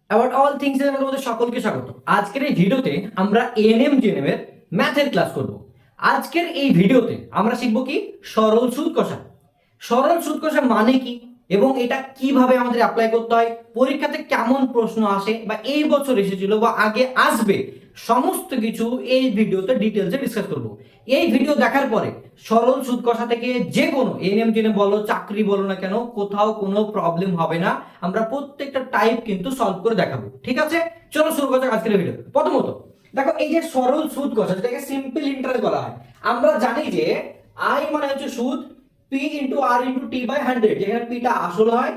About all things এর মধ্যে সকলকে স্বাগত। আজকের এই ভিডিওতে আমরা এএনএম জিএনএম এর ম্যাথের ক্লাস করব। আজকের এই ভিডিওতে আমরা শিখব কি সরল সুদ কষা। সরল সুদ কষা মানে কি এবং এটা কিভাবে আমাদের অ্যাপ্লাই করতে হয়, পরীক্ষাতে কেমন প্রশ্ন আসে বা এই বছর এসেছিল বা আগে আসবে, সমস্ত কিছু এই ভিডিওতে ডিটেলসে ডিসকাস করব। এই ভিডিও দেখার পরে সরল সুদ কষা থেকে যে কোনো এএনএম জেনে বলো চাকরি বলো না কেন কোথাও কোনো প্রবলেম হবে না। আমরা প্রত্যেকটা টাইপ কিন্তু সলভ করে দেখাবো, ঠিক আছে? চলো শুরু করা যাক আজকের ভিডিও। প্রথমত দেখো, এই যে সরল সুদ কষা যেটাকে সিম্পল ইন্টারেস্ট বলা হয়, আমরা জানি যে আই মানে হচ্ছে সুদ, P into R into T by 100, যেখানে পিটা আসল হয়,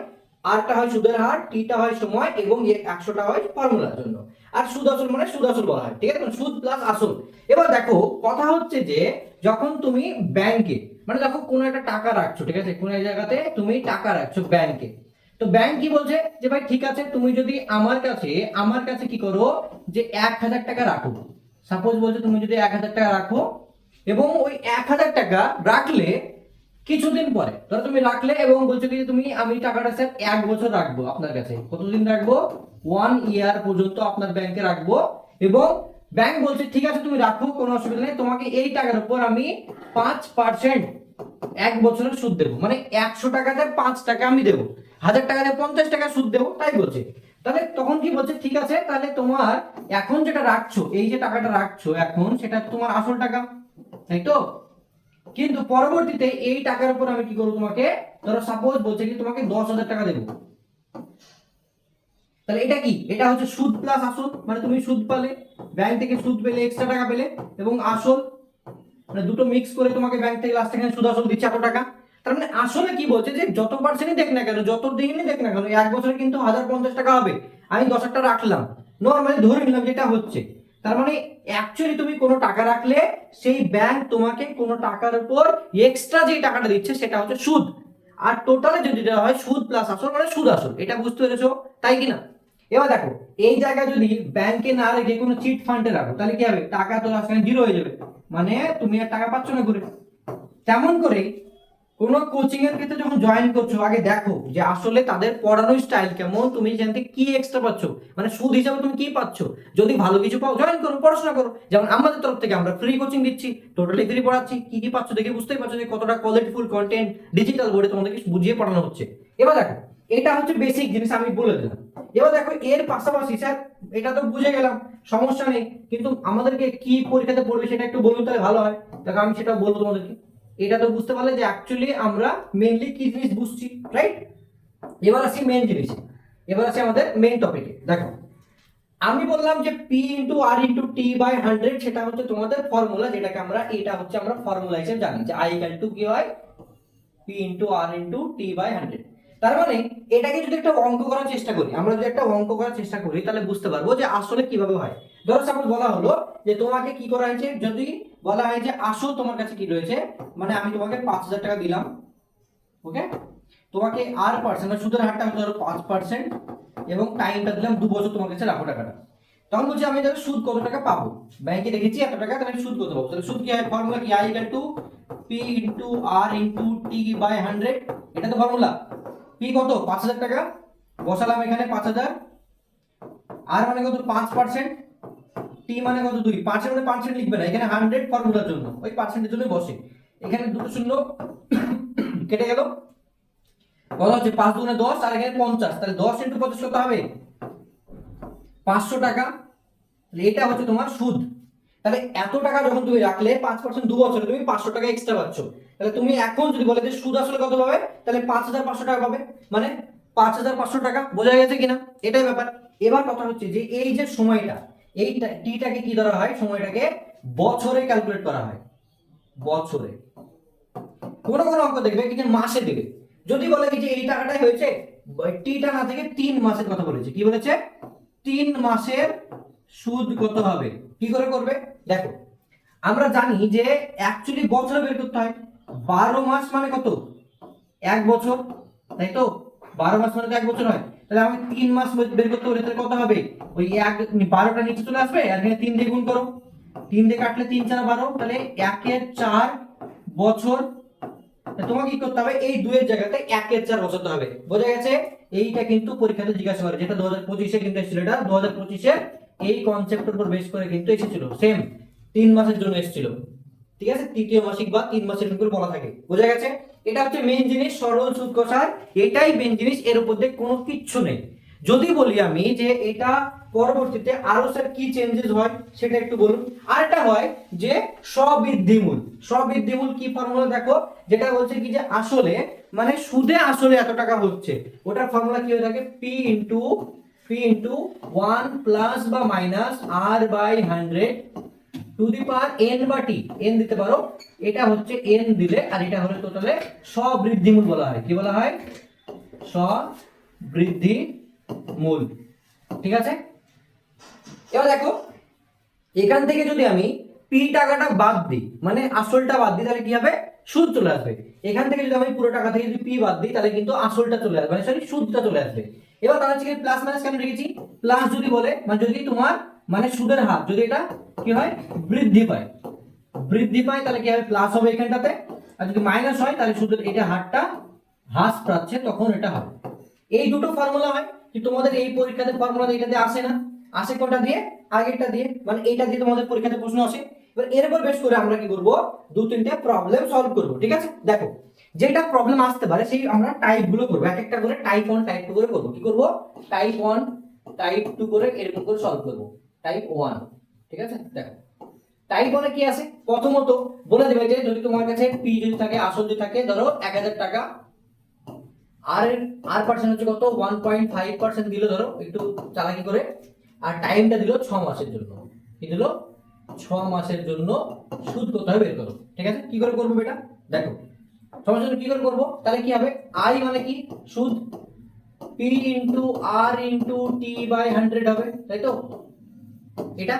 আরটা হয় সুদের হার, টিটা হয় সময় এবং 100টা হয় ফর্মুলার জন্য। আর সুদ আসল মানে সুদ আসল বলা হয়, ঠিক আছে? মানে সুদ প্লাস আসল। এবার দেখো কথা হচ্ছে যে যখন তুমি ব্যাংকে মানে দেখো কোনো একটা টাকা রাখছো, ঠিক আছে, কোনো এক জায়গাতে তুমি টাকা রাখছো ব্যাংকে, তো ব্যাংক কি বলছে যে ভাই ঠিক আছে তুমি যদি আমার কাছে কি করো যে 1000 টাকা রাখো। সাপোজ বলছে তুমি যদি 1000 টাকা রাখো এবং ওই 1000 টাকা রাখলে কিছুদিন পরে ধরো তুমি রাখলে এবং বলছো কি তুমি আমি টাকাটা স্যার 1 বছর রাখবো আপনার কাছে। কতদিন রাখবো? 1 ইয়ার পর্যন্ত আপনার ব্যাংকে রাখবো। এবং ব্যাংক বলছে ঠিক আছে তুমি রাখো, কোনো অসুবিধা নেই, তোমাকে এই টাকার উপর আমি 5% 1 বছরের সুদ দেবো। মানে 100 টাকাতে 5 টাকা আমি দেবো, 1000 টাকাতে 50 টাকা সুদ দেবো, তাই বলছে। তাহলে তখন কি বলছে, ঠিক আছে তাহলে তোমার এখন যেটা রাখছো, এই যে টাকাটা রাখছো এখন, সেটা তোমার আসল টাকা, তাই তো? কিন্তু পরবর্তীতে এই টাকার উপর আমি কি করবো, তোমাকে ধরো সাপোজ বলছে কি তোমাকে 10,000 টাকা দেবো। তাহলে এটা কি? এটা হচ্ছে সুদ প্লাস আসল, মানে তুমি সুদ পালে, ব্যাংক থেকে সুদ পেলে, এক্সট্রা টাকা পেলে, এবং আসল মানে দুটো মিক্স করে তোমাকে ব্যাংক থেকে লাস্ট এখানে সুদ আসল দিচ্ছে 100 টাকা। তার মানে আসলে কি বলছে যে যত পার্সেন্টই দেখ না কেন, যত দিনই দেখ না কেন, 1 বছরে কিন্তু 1050 টাকা হবে। আমি 10 টাকা রাখলাম, নর্মালি ধরে নিলাম যেটা হচ্ছে। তার মানে অ্যাকচুয়ালি তুমি কোনো টাকা রাখলে সেই ব্যাংক তোমাকে কোনো টাকার উপর এক্সট্রা যে টাকাটা দিচ্ছে সেটা হচ্ছে সুদ। আর টোটালে যদি দেওয়া হয় সুদ প্লাস আসল মানে সুদ আসল। এটা বুঝতে পেরেছো, তাই কি না? এবার দেখো এই জায়গায় যদি ব্যাংকে না রেখে কোনো চিট ফান্ডে রাখো, তাহলে কি হবে? টাকা তো লাস্টে জিরো হয়ে যাবে, মানে তুমি আর টাকা পাচ্ছ না ঘুরে। তেমন করে কোনো কোচিং এর ক্ষেত্রে যখন জয়েন করছো, আগে দেখো যে আসলে তাদের পড়ানোর স্টাইল কেমন, তুমি এখান থেকে কি এক্সট্রা পাচ্ছ, মানে সুদ হিসাবে তুমি কি পাচ্ছ। যদি ভালো কিছু পাও জয়েন করো, পড়াশোনা করো। যেমন আমাদের তরফ থেকে আমরা ফ্রি কোচিং দিচ্ছি, টোটালি ফ্রি পড়াচ্ছি। কি কি পাচ্ছ দেখে বুঝতেই পারছো যে কতটা কোয়ালিটিফুল কন্টেন্ট ডিজিটাল বোর্ডে তোমাদেরকে বুঝিয়ে পড়ানো হচ্ছে। এবার দেখো এটা হচ্ছে বেসিক জিনিস আমি বলে দিলাম। এবার দেখো এর পাশাপাশি স্যার এটা তো বুঝে গেলাম, সমস্যা নেই, কিন্তু আমাদেরকে কি পরীক্ষাতে পড়বে সেটা একটু বলুন তাহলে ভালো হয়। দেখো আমি সেটা বলবো তোমাদেরকে। এটা তো বুঝতে পারলে যে অ্যাকচুয়ালি আমরা মেইনলি কি জিনিস বুঝছি, রাইট? এবার আসি মেইন জিনিসে, এবার আসি আমাদের মেইন টপিকে। দেখো আমি বললাম যে P into R into T by 100, সেটা হচ্ছে তোমাদের ফর্মুলা, যেটাকে আমরা এটা হচ্ছে আমরা ফর্মুলা হিসেবে জানি যে আই ইকুয়াল টু কি হয়, P into R into T by 100। তার মানে এটাকে যদি একটা অঙ্ক করার চেষ্টা করি, আমরা যদি একটা অঙ্ক করার চেষ্টা করি তাহলে বুঝতে পারবো যে আসলে কিভাবে হয়। ধরো সাপোজ বলা হলো যে তোমাকে কি করা হয়েছে, যদি বলা হয় যে আসল তোমার কাছে কি রয়েছে, মানে আমি তোমাকে 5,000 টাকা দিলাম, ওকে, তোমাকে আর পার্সেন্ট সুদের হারটা ধরো 5% এবং টাইমটা দিলাম 2 বছর, তোমার কাছে রাখো টাকাটা। তখন বলছি আমি তাহলে সুদ কত টাকা পাবো, ব্যাংকে রেখেছি 100 টাকা, তাহলে সুদ কত পাবো? তাহলে সুদ কি হয়, ফর্মুলা কি, I equal to P into R into T by 100। এটা তো ফর্মুলা। পি কত, 5,000 টাকা, বসালাম এখানে 5,000, আর মানে কত 5%, টি মানে কত 2, পার্সেন্ট মানে পার্সেন্ট লিখবে না এখানে, 100 ফর্মুলার জন্য ওই পার্সেন্টের জন্য বসে। এখানে দুটো শূন্য কেটে গেল, কত হচ্ছে 5 দুগুণে 10 আর এখানে 50, তাহলে 10 ইন্টু 50 কত হবে, 500 টাকা। তাহলে এটা হচ্ছে তোমার সুদ। তাহলে এত টাকা যখন তুমি রাখলে 5% 2 বছরে তুমি 500 টাকা এক্সট্রা পাচ্ছ। তাহলে তুমি এখন যদি বলে যে সুদ আসলে কত পাবে, তাহলে 5,500 টাকা পাবে, মানে 5,500 টাকা। বোঝা গেছে কিনা? এটাই ব্যাপার। এবার কথা হচ্ছে যে এই যে সময়টা, এই টিটাকে কি ধরা হয়, সময়টাকে বছরে ক্যালকুলেট করা হয়, বছরে। কোনো কোনো অঙ্ক দেখবে কিন্তু মাসে দেবে। যদি বলে কি যে এই টাকাটাই হয়েছে, টিটা না থেকে 3 মাসের কথা বলেছে, কি বলেছে, 3 মাসের সুদ কত হবে, কি করে করবে? দেখো আমরা জানি যে অ্যাকচুয়ালি বছরে বের করতে হয়, 12 মাস মানে কত, 1 বছর, তাই তো? 12 মাস মানে তো 1 বছর হয়। তাহলে আমি 3 মাস বের করতে হলে তাহলে কত হবে, ওই 12টা নিচে চলে আসবে আর এখানে 3 দিয়ে গুণ করো, 3 দিয়ে কাটলে 3 4 12, তাহলে 1 এর 4 বছর। তোমাকে কি করতে হবে, এই 2 এর জায়গাতে 1 এর 4 বসাতে হবে। বোঝা গেছে? এইটা কিন্তু পরীক্ষাতে জিজ্ঞাসা করে, যেটা 2025 এ কিন্তু এসেছিল, এটা 2025 এর এই কনসেপ্টের উপর বেস করে কিন্তু এসেছিল, সেম 3 মাসের জন্য এসেছিল। ঠিক আছে, তৃতীয় মাসিক বা 3 মাসের উপর বলা থাকে। বোঝা গেছে? এটা হচ্ছে মেইন জিনিস, সরল সুদ কষার, এটাই মেইন জিনিস, এর উপর দিয়ে কোনো কিচ্ছু নেই। যদি বলি আমি যে এটা পরবর্তীতে আরো স্যার কি চেঞ্জেস হয় সেটা একটু বলুন। আরেকটা হয় যে স্ববৃদ্ধিমূল। স্ববৃদ্ধিমূল কি ফর্মুলা দেখো, যেটা বলছে কি যে আসলে মানে সুদে আসলে এত টাকা হচ্ছে, ওটার ফর্মুলা কি হয়ে থাকে, পি ইনটু 1 প্লাস বা minus R by 100 to the power N বা টি, এন দিতে পারো, এটা হচ্ছে এন দিলে, আর এটা হলে টোটালে স্ববৃদ্ধিমূল বলা হয়। কি বলা হয়? স্ববৃদ্ধিমূল। ঠিক আছে, এবার দেখো এখান থেকে যদি আমি পি টাকাটা বাদ দিই, মানে আসলটা বাদ দিই, তাহলে কি হবে, সুদ চলে আসবে। এখান থেকে যদি আমি পুরো টাকা থেকে যদি পি বাদ দিই, তাহলে কিন্তু আসলটা চলে আসবে, মানে সরি সুদটা চলে আসবে। এবার তাহলে হচ্ছে প্লাস মাইনাস কেন রেখেছি, প্লাস যদি বলে মানে যদি তোমার মানে সুদের হার যদি এটা কি হয়, বৃদ্ধি পায়, বৃদ্ধি পায় তাহলে কি হবে, প্লাস হবে এখানটাতে। আর যদি মাইনাস হয় তাহলে সুদের এটা হারটা হ্রাস পাচ্ছে, তখন এটা হবে। এই দুটো ফর্মুলা হয়, কি তোমাদের এই পরীক্ষাতে ফর্মুলা এটাতে আসে না, আসে কোনটা দিয়ে, আগেরটা দিয়ে, মানে এইটা দিয়ে তোমাদের পরীক্ষাতে প্রশ্ন আসে। এবার এর উপর বেস করে আমরা কি করব, 2-3টা প্রবলেম সলভ করব। ঠিক আছে, দেখো যেটা প্রবলেম আসতে পারে সেই আমরা টাইপ গুলো করব, এক একটা করে টাইপ 1 টাইপ 2 করে করব। কি করব, টাইপ 1 টাইপ 2 করে এরকম করে সলভ করব। টাইপ 1, ঠিক আছে, দেখো টাইপ 1 এ কি আছে, প্রথমত বলে দেবে যে যদি তোমার কাছে পি যদি থাকে, আসল যদি থাকে, ধরো 1000 টাকা, আর পার্সেন্ট হচ্ছে কত, 1.5% দিল ধরো একটু চালাকি করে, আর টাইমটা দিল 6 মাসের জন্য। কি দিল, 6 মাসের জন্য সুদ কত হবে বের করো। ঠিক আছে, কি করে করবো এটা দেখো, 6 মাসের জন্য কি করে করবো, তাহলে কি হবে, আই মানে কি সুদ, P into R into T by 100 হবে, তাই তো এটা।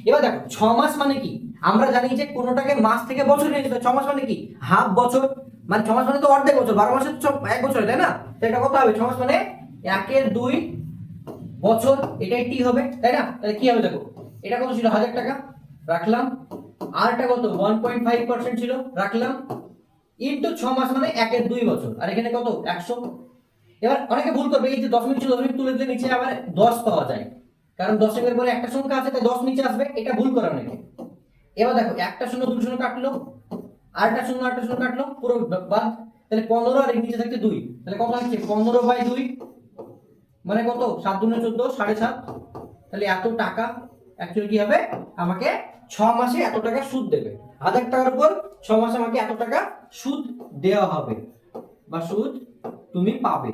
এবার দেখো 6 মাস মানে কি, আমরা জানি যে কোনোটাকে মাস থেকে বছর নিয়ে যেতে, 6 মাস মানে কি হাফ বছর, মানে 6 মাস মানে তো অর্ধেক বছর, 12 মাসে তো 1 বছর, তাই না? তো এটা কত হবে, 6 মাস মানে 1/2 বছর, এটাই টি হবে, তাই না? তাহলে কি হবে দেখো, এটা কত ছিল 1000 টাকা রাখলাম, আর এটা কত 1.5% ছিল রাখলাম, ইনটু 6 মাস মানে 1/2 বছর, আর এখানে কত 100। এবার অনেকে ভুল করবে, এই যে দশমিক ছিল, দশমিক তুলে দিলে নিচে আবার 10 পাওয়া যায়, কারণ দশমিকের পরে একটা সংখ্যা আছে তাই 10 নিচে আসবে, এটা ভুল করে অনেকে। এবার দেখো একটা শূন্য দুটো শূন্য কাটলো, আরেকটা শূন্য আরেকটা শূন্য কাটলো, পুরো বাদ, তাহলে 15 আর এর নিচে থাকছে 2, তাহলে কত হচ্ছে 15/2, মানে কত 7 দুগুণে 14, 7.5, তাহলে এত টাকা অ্যাকচুয়ালি কি হবে, আমাকে 6 মাসে এত টাকা সুদ দেবে, 1000 টাকার উপর 6 মাসে আমাকে এত টাকা সুদ দেওয়া হবে বা সুদ তুমি পাবে।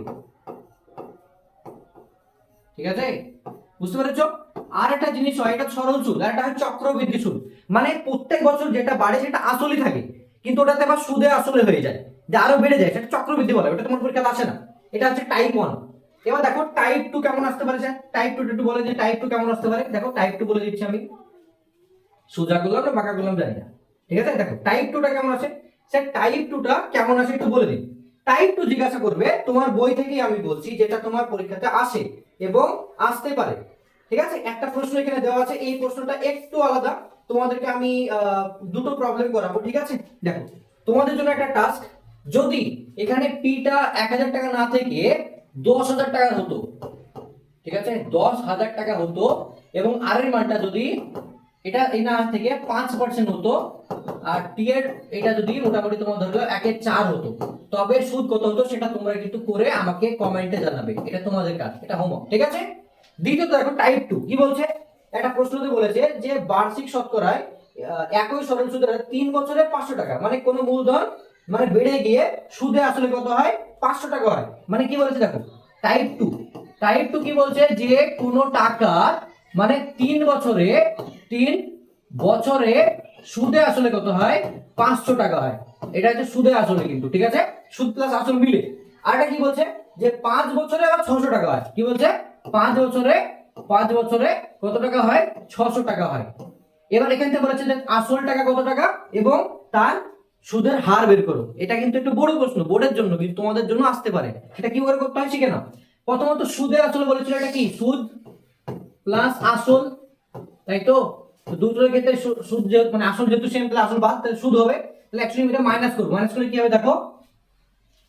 ঠিক আছে, বুঝতে পেরেছো? আর একটা জিনিস হয়, এটা সরল সুদ, আর এটা হয় চক্রবৃদ্ধি সুদ, মানে প্রত্যেক বছর যেটা বাড়ে সেটা আসলই থাকে, কিন্তু ওটাতে আবার সুদে আসলে হয়ে যায়, যে আরো বেড়ে যায়, সেটা চক্রবৃদ্ধি বলে, ওটা তোমার পরীক্ষাতে আসে না। এটা হচ্ছে টাইপ 1। এবার দেখো টাইপ 2 কেমন আসতে পারে স্যার, টাইপ 2 একটু বলে যে টাইপ 2 কেমন আসতে পারে। দেখো টাইপ 2 বলে দিচ্ছি আমি, সোজা করলাম না বাঁকা করলাম জানি না। ঠিক আছে, দেখো টাইপ 2টা কেমন আসে, স্যার টাইপ 2টা কেমন আসে একটু বলে দিন। টাইপ 2 জিজ্ঞাসা করবে তোমার বই থেকেই আমি বলছি, যেটা তোমার পরীক্ষাতে আসে এবং আসতে পারে। ঠিক আছে, একটা প্রশ্ন এখানে দেওয়া আছে, এই প্রশ্নটা একটু আলাদা, তোমাদেরকে আমি দুটো প্রবলেম করাবো। ঠিক আছে, দেখো তোমাদের জন্য একটা টাস্ক, যদি এখানে পিটা 1000 টাকা না থেকে 10,000 টাকা হতো, ঠিক আছে 10,000 টাকা হতো, এবং আর এর মানটা যদি এটা এই না থেকে 5% হতো, আর টি এর এটা যদি মোটামুটি তোমার ধরো 1/4 হতো, তবে সুদ কত হতো সেটা তোমরা কিন্তু করে আমাকে কমেন্টে জানাবে, এটা তোমাদের কাজ, এটা হোমওয়ার্ক। ঠিক আছে, দ্বিতীয়ত দেখো টাইপ 2 কি বলছে, একটা প্রশ্নতে বলেছে যে বার্ষিক শতকরায় একই সরল সুদের হার 3 বছরে 500 টাকা, মানে কোনো মূলধন মানে বেড়ে গিয়ে সুদে আসলে কত হয়, 500 টাকা হয়। মানে কি বলেছে দেখো টাইপ 2, টাইপ 2 কি বলছে, যে কোনো টাকা মানে 3 বছরে সুদে আসলে কত হয়, 500 টাকা হয়, এটা হচ্ছে সুদে আসলে কিন্তু। ঠিক আছে, সুদ প্লাস আসল মিলে। আর এটা কি বলছে, যে 5 বছরে আবার 600 টাকা হয়, কি বলছে 5 বছরে কত টাকা হয়, 600 টাকা হয়। এবার এখান থেকে বলেছে যে আসল টাকা কত টাকা এবং তার সুদের হার বের করো। এটা কিন্তু একটু বড় প্রশ্ন, বোর্ডের জন্য, কিন্তু তোমাদের জন্য আসতে পারে। এটা কি করে করতে হয় শিখে নাও। প্রথমত সুদের আসল বলেছিল, এটা কি সুদ প্লাস আসল, তাই তো দুটোর ক্ষেত্রে সুদ যেহেতু মানে আসল যেহেতু সেম, তাহলে আসল বাদ, তাহলে সুদ হবে, তাহলে অ্যাকচুয়ালি এটা মাইনাস করব, মাইনাস করলে কি হবে দেখো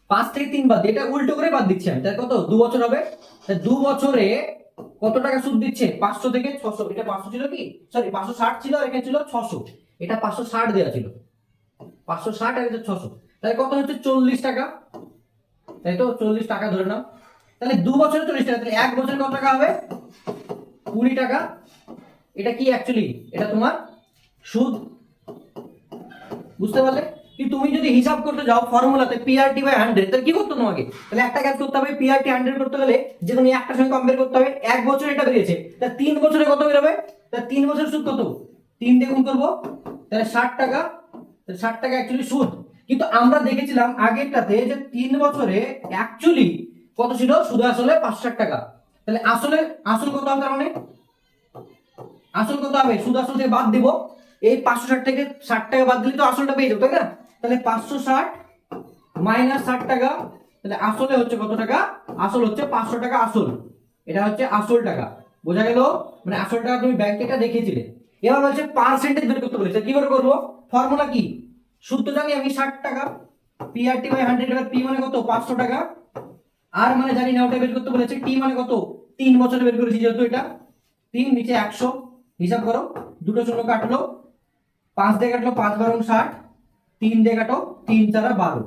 5 থেকে 3 বাদ, এটা উল্টো করে বাদ দিচ্ছি আমি, তাই কত 2 বছর হবে, তাই 2 বছরে কত টাকা সুদ দিচ্ছে 500 থেকে 600, এটা 500 ছিল কি, সরি 560 ছিল, আর এখানে ছিল 600, এটা 560 দেওয়া ছিল, 560 আর এটা 600, তাহলে কত হচ্ছে 40 টাকা, তাই তো 40 টাকা ধরে নাও। তাহলে 2 বছরে 40 টাকা, তাহলে 1 বছরে কত টাকা হবে 20 টাকা। এটা কি অ্যাকচুয়ালি, এটা তোমার সুদ, বুঝতে পারলে? কি তুমি যদি হিসাব করতে যাও ফর্মুলাতে পিআরটি বাই 100, তাহলে কি করতে তোমাকে, তাহলে একটা কাজ করতে হবে, পিআরটি 100 করতে গেলে যে কোনো একটার সঙ্গে কম্পেয়ার করতে হবে, 1 বছরে এটা বেরিয়েছে, তাহলে 3 বছরে কত বেরোবে, তাহলে 3 বছরের সুদ কত, 3 দিয়ে গুণ করবো, তাহলে 60 টাকা, তাহলে 60 টাকা অ্যাকচুয়ালি সুদ। কিন্তু আমরা দেখেছিলাম আগেরটাতে যে 3 বছরে অ্যাকচুয়ালি কত ছিল, সুদ আসলে 560 টাকা, তাহলে আসলে আসল কত হবে, তার মানে আসল কত হবে, সুদ আসল থেকে বাদ দিব, এই 560 থেকে 60 টাকা বাদ দিলে তো আসলটা পেয়ে যাবো, তাই না? তাহলে 560 মাইনাস 60 টাকা, তাহলে আসলে হচ্ছে কত টাকা, আসল হচ্ছে 500 টাকা আসল, এটা হচ্ছে আসল টাকা, বোঝা গেল? মানে আসল টাকা তুমি ব্যাংকে এটা দেখিয়েছিলে। এবার বলছে পার্সেন্টেজ বের করতে বলেছে, কি করে করবো, ফর্মুলা কি, সুদ তো জানি আমি 60 টাকা, পিআরটি বাই 100, এবার পি মানে কত 500 টাকা, আর মানে জানি না, ওটা বের করতে বলেছে, টি মানে কত 3 বছরে বের করেছি যেহেতু এটা 3, নিচে 100, হিসাব করো, দুটো শূন্য কাটলো, 5 দিয়ে কাটলো 5 বারং 60, 3 দিয়ে কাটো 3 4 12,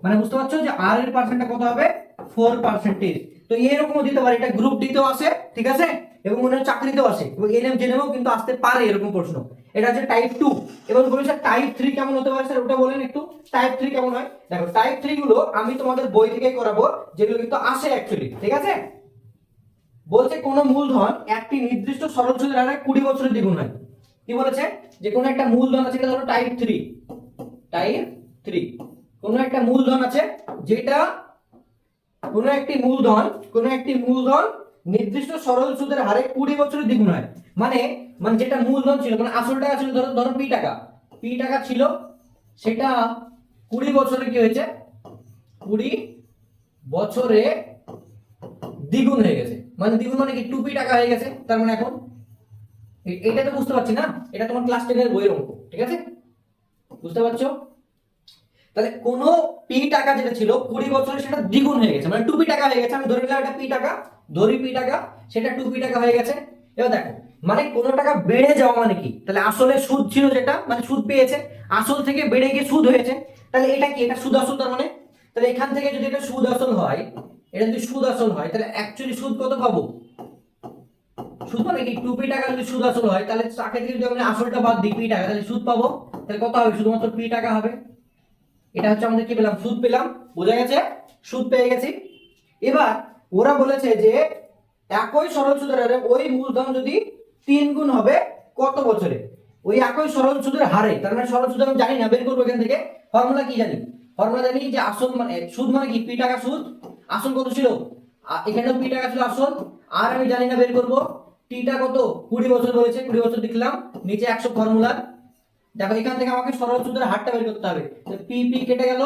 মানে বুঝতে পারছো যে আর এর পার্সেন্টটা কত হবে 4%। তো এরকমও দিতে পারে, এটা গ্রুপ ডিতেও আসে, ঠিক আছে, এবং মনে হয় চাকরিতেও আসে, এবং এনএম জেনেও কিন্তু আসতে পারে এরকম প্রশ্ন। এটা হচ্ছে টাইপ 2, এবং বলেছে টাইপ 3 কেমন হতে পারে স্যার, ওটা বলেন একটু, টাইপ 3 কেমন হয়। দেখো টাইপ 3 গুলো আমি তোমাদের বই থেকেই করাবো, যেগুলো কিন্তু আসে অ্যাকচুয়ালি, ঠিক আছে। বলছে কোন মূলধন একটি নির্দিষ্ট সরল সুদের হারে 20 বছরের দ্বিগুণ হয়। কি বলেছে, যে কোনো একটা মূলধন আছে, এটা ধরো টাইপ 3, টাইপ 3, কোনো একটা মূলধন আছে যেটা, কোনো একটি মূলধন নির্দিষ্ট সরল সুদের হারে 20 বছরের দ্বিগুণ হয়, মানে মানে যেটা মূলধন ছিল, মানে আসল টাকা ছিল, ধরো ধরো পি টাকা ছিল, সেটা 20 বছরে কি হয়েছে, 20 বছরে দ্বিগুণ হয়ে গেছে, মানে দ্বিগুণ মানে কি 2p টাকা হয়ে গেছে, তার মানে এখন এটা তো বুঝতে পারছি না, এটা তোমার ক্লাস 10 এর বইয়ের অঙ্ক, ঠিক আছে, বুঝতে পারছো? তাহলে কোন পি টাকা যেটা ছিল 20 বছরে সেটা দ্বিগুণ হয়ে গেছে, মানে 2p টাকা হয়ে গেছে, আমি ধরে নিলাম এটা পি টাকা, ধরি পি টাকা, সেটা 2p টাকা হয়ে গেছে। এবার দেখো, মানে কোন টাকা বেড়ে যাওয়া মানে কি, তাহলে আসলে সুদ ছিল যেটা, মানে সুদ পেয়েছে, আসল থেকে বেড়ে গিয়ে সুদ হয়েছে, তাহলে এটা কি, এটা সুদ আসল, তার মানে তাহলে এখান থেকে যদি এটা সুদ আসল হয়, এটা যদি সুদ আসল হয়, তাহলে অ্যাকচুয়ালি সুদ কত পাবো, সুদ মানে কি 2p টাকা যদি সুদ আসল হয়, তাহলে টাকা থেকে যদি আমি আসলটা বাদ দিই p টাকা, তাহলে সুদ পাবো, তাহলে কত হবে, শুধুমাত্র p টাকা হবে। এটা হচ্ছে আমাদের কি পেলাম, সুদ পেলাম, বোঝা গেছে, সুদ পেয়ে গেছি। এবার ওরা বলেছে যে একই সরল সুদের হারে ওই মূলধন যদি 3 গুণ হবে কত বছরে, ওই একই সরল সুদের হারে, তার মানে সরল সুদ আমি জানি না, বের করবো এখান থেকে, ফর্মুলা কি জানি, ফর্মুলা জানি যে আসল মানে সুদ মানে কি p টাকা সুদ, আসল কত ছিল, এখানেও p টাকা ছিল আসল, আর আমি জানি না, বের করবো টি টা কত 20 বছর বলেছে, 20 বছর লিখলাম, নিচে 100 ফর্মুলা। দেখো এখান থেকে আমাকে সরল সুদের হারটা বের করতে হবে, তো পি পি কেটে গেল,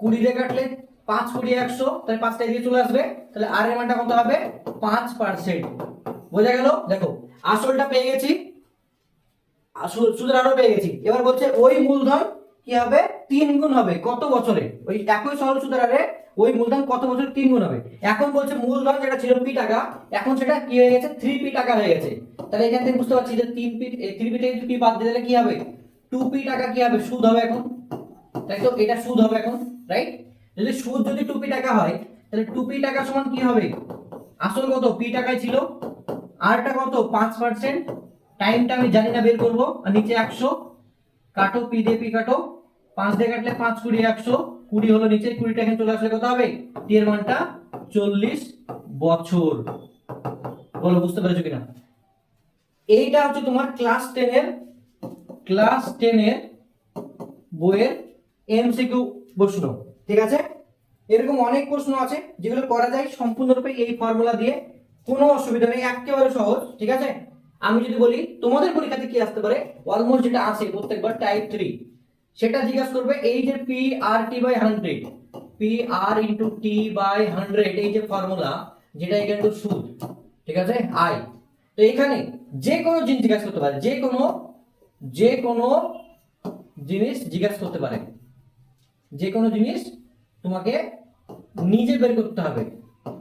20 দিয়ে কাটলে 5 20 100, তাহলে 5টা এদিকে চলে আসবে, তাহলে আর এর মানটা কত হবে 5%, বোঝা গেল? দেখো আসলটা পেয়ে গেছি, আসল সুদের হারও পেয়ে গেছি, এবার বলছে ওই মূলধন কি হবে 3 গুণ হবে কত বছরে, ওই একই সরল সুদের হারে ওই মূলধন কত বছরে 3 গুণ হবে। এখন বলছে মূলধন যেটা ছিল p টাকা, এখন সেটা কি হয়ে গেছে 3p টাকা হয়ে গেছে, তাহলে এখান থেকে বুঝতে পারছি যে 3p 3p থেকে যদি p বাদ দিলে কি হবে 2p টাকা কি হবে, সুদ হবে এখন, তাই তো, এটা সুদ হবে এখন, রাইট? যদি সুদ যদি 2p টাকা হয়, তাহলে 2p টাকা সমান কি হবে, আসল কত p টাকায় ছিল, আরটা কত 5%, টাইমটা আমি জানি না, বের করব, আর নিচে 100, কাটো p দিয়ে p কাটো, 5 দিয়ে কাটলে 5 20 100, 20 হলো নিচে, 20টা এখানে চলে আসলে কত হবে, t এর মানটা 40 বছর। বলো বুঝতে পেরেছো কিনা? এইটা হচ্ছে তোমার ক্লাস 10 এর বইয়ের এমসিকিউ প্রশ্ন, ঠিক আছে। এরকম অনেক প্রশ্ন আছে যেগুলো করা যায় সম্পূর্ণরূপে এই ফর্মুলা দিয়ে, কোনো অসুবিধা নেই, একেবারে সহজ, ঠিক আছে। আমি যদি বলি তোমাদের পরীক্ষাতে কি আসতে পারে, অলমোস্ট যেটা আসে প্রত্যেকবার টাইপ 3, সেটা জিজ্ঞাসা করবে এই যে P R T by 100, P R into T by 100, এই যে ফর্মুলা, যেটা এখানে তো সুদ, ঠিক আছে, আই। তো এখানে যে কোনো জিনিস জিজ্ঞাসা করতে পারে, যে কোনো জিনিস জিজ্ঞাসা করতে পারে, যে কোনো জিনিস তোমাকে নিজে বের করতে হবে,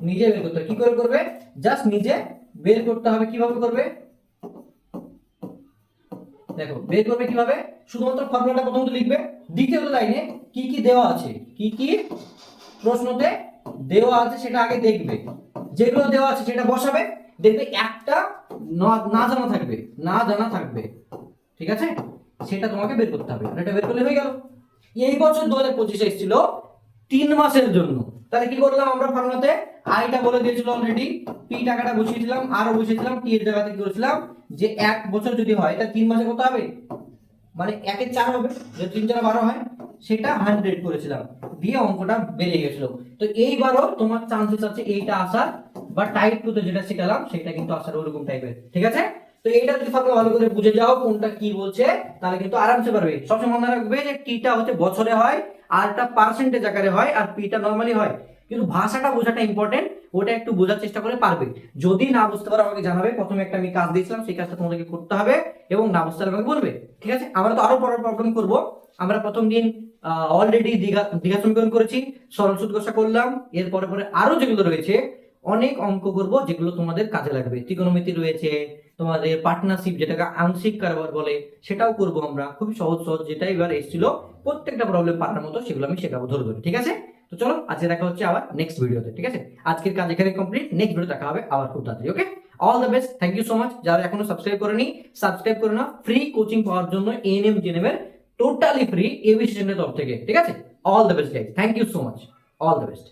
নিজে বের করতে হবে। কি করে করবে? জাস্ট নিজে বের করতে হবে। কিভাবে করবে দেখো, বের করবে কিভাবে? শুধুমাত্র ফর্মুলাটা প্রথমত লিখবে, দ্বিতীয় লাইনে কি কি দেওয়া আছে, কি কি প্রশ্নতে দেওয়া আছে সেটা আগে দেখবে, যেগুলো দেওয়া আছে সেটা বসাবে, দেখবে একটা না জানা থাকবে, না জানা থাকবে, ঠিক আছে? সেটা তোমাকে বের করতে হবে, আর এটা বের করলে হয়ে গেল। এই বছর 2025 এসেছিল 3 মাসের জন্য, তাহলে কি করলাম আমরা ফর্মুলাতে? আইটা বলে দিয়েছিল অলরেডি, পি টাকাটা বসিয়েছিলাম, আর বসিয়েছিলাম টি এর জায়গাতে কি করেছিলাম যে 1 বছর যদি হয় তা 3 মাসে কত হবে, মানে 1/4 হবে, যদি 3 4 12 হয়, সেটা 100 করেছিলাম, দিয়ে অঙ্কটা বেড়ে গেছিল। তো এইবারও তোমার চান্সেস আছে এইটা আসার, বা টাইপ 2 তে যেটা শিখালাম সেটা কিন্তু আসার ওরকম টাইপের, ঠিক আছে? তো এইটা যদি তোমরা ভালো করে বুঝে যাও কোনটা কি বলছে, তাহলে কিন্তু আরামসে পারবে। সবসময় মনে রাখবে যে টিটা হচ্ছে বছরে হয়, আর এটা পার্সেন্টেজ আকারে হয়, আর পিটা নরমালি হয়, কিন্তু ভাষাটা বোঝাটা ইম্পর্টেন্ট, ওটা একটু বোঝার চেষ্টা করে পারবে। যদি না বুঝতে পারো আমাকে জানাবে, প্রথমে একটা আমি কাজ দিয়েছিলাম সেই কাজটা তোমাদেরকে করতে হবে, এবং না বুঝতে পারলে আমাকে বলবে, ঠিক আছে? আমরা তো আরো পরের প্রবলেম করব। আমরা প্রথম দিন অলরেডি দ্বিঘাত সমীকরণ করেছি, সরল সুদ কষা করলাম, এর পরে পরে আরো যেগুলো রয়েছে অনেক অঙ্ক করব যেগুলো তোমাদের কাজে লাগবে। ত্রিকোণমিতি রয়েছে, তোমাদের পার্টনারশিপ যেটাকে আংশিক কারবার বলে, সেটাও করব আমরা, খুবই সহজ সহজ যেটা এবার এসেছিল প্রত্যেকটা প্রবলেম পারার মতো, সেগুলো আমি শেখাবো ধরে ধরে, ঠিক আছে? তো চলো আজকে দেখা হচ্ছে আবার নেক্সট ভিডিওতে, ঠিক আছে? আজকের কাজ এখানে কমপ্লিট, নেক্সট ভিডিও দেখা হবে আবার খুব তাড়াতাড়ি। Okay, all the best, thank you so much. যারা এখনো সাবস্ক্রাইব করেনি, সাবস্ক্রাইব করে নাও ফ্রি কোচিং পাওয়ার জন্য, এএনএম জেএনএম এর টোটালি ফ্রি এবিসি সেন্টারের তরফ থেকে, ঠিক আছে? All the best guys, thank you so much, all the best.